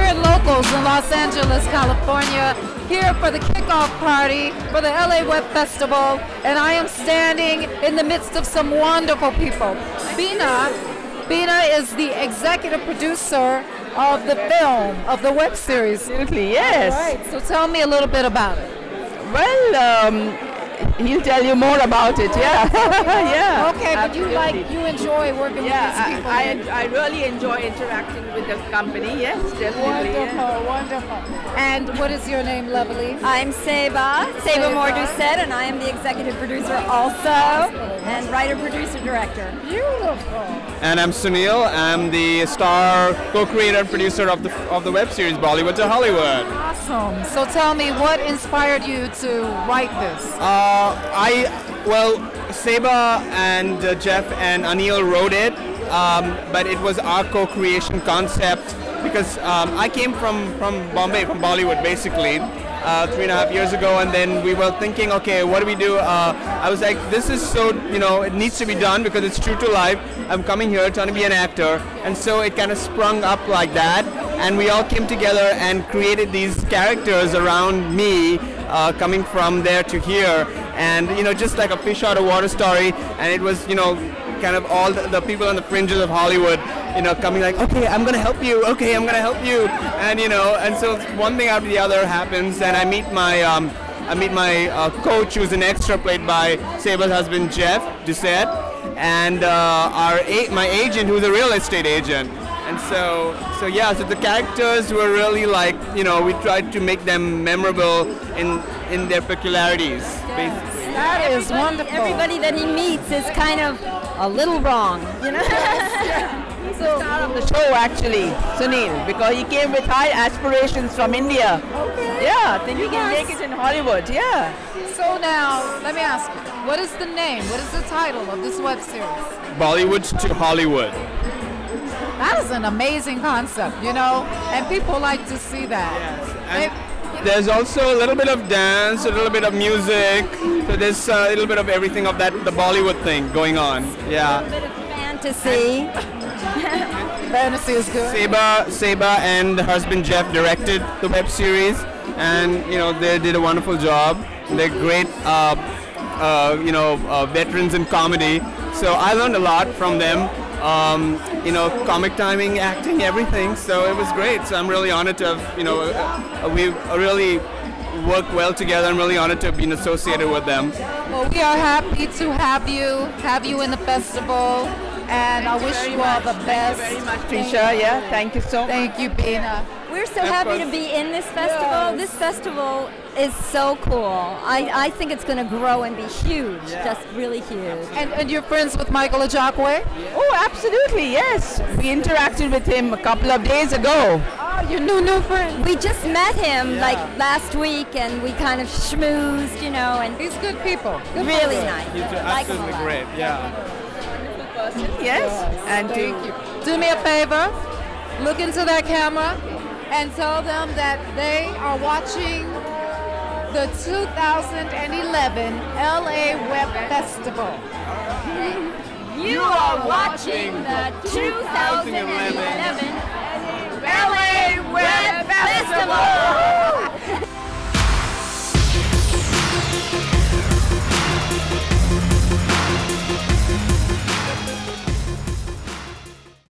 at Locals in Los Angeles, California, here for the kickoff party for the LA Web Festival, and I am standing in the midst of some wonderful people. Bina is the executive producer of the film, of the web series. Absolutely, yes. All right, so tell me a little bit about it. Well, he'll tell you more about it, yeah. Yeah. Okay, but you enjoy working with these people. I really enjoy interacting with the company, yes, definitely. Wonderful, wonderful. And what is your name, lovely? I'm Seba Mordusset, and I am the executive producer also, and writer, producer, director. Beautiful. And I'm Sunil. I'm the star co-creator and producer of the web series Bollywood to Hollywood. Awesome. So tell me, what inspired you to write this? Seba and Jeff and Anil wrote it, but it was our co-creation concept because I came from Bombay, from Bollywood basically, 3.5 years ago, and then we were thinking, okay, what do we do? I was like, this is so, it needs to be done because it's true to life. I'm coming here trying to be an actor, and so it kind of sprung up like that, and we all came together and created these characters around me, coming from there to here, and just like a fish out of water story, and it was kind of all the people on the fringes of Hollywood coming like, okay, I'm gonna help you, okay, I'm gonna help you, and and so one thing after the other happens, and I meet my coach, who's an extra, played by Seba's husband Jeff Doucette, and my agent, who's a real estate agent. And so the characters were really like, we tried to make them memorable in their peculiarities, basically. That is wonderful. Everybody that he meets is kind of a little wrong, He's the star of the show, actually, Sunil, because he came with high aspirations from India. Okay. Yeah, think he can make it in Hollywood, yeah. So now, let me ask you, what is the name, what is the title of this web series? Bollywood to Hollywood. That is an amazing concept, and people like to see that. Yes. There's also a little bit of dance, a little bit of music, so there's a little bit of everything of the Bollywood thing going on. Yeah. A little bit of fantasy. Fantasy is good. Seba and her husband Jeff directed the web series, and they did a wonderful job. They're great, veterans in comedy. So I learned a lot from them. Comic timing, acting, everything. So it was great. So I'm really honored to have, we've really worked well together. I'm really honored to have been associated with them. Well, we are happy to have you in the festival, and I wish you all the best. Thank you very much, Trisha. Yeah, thank you so much. Thank you, Bina. We're so happy to be in this festival. Yes. This festival is so cool. I think it's going to grow and be huge, just really huge. And you're friends with Michael Ajagwe? Oh, absolutely, yes. We interacted with him a couple of days ago. Oh, you new friend. We just met him like last week, and we kind of schmoozed, and He's good people. Good really people. nice. He's Like him a absolutely lot. great. Yeah. Yes, and Thank you. Do me a favor, look into that camera and tell them that they are watching the 2011 LA Web Festival. You are watching the 2011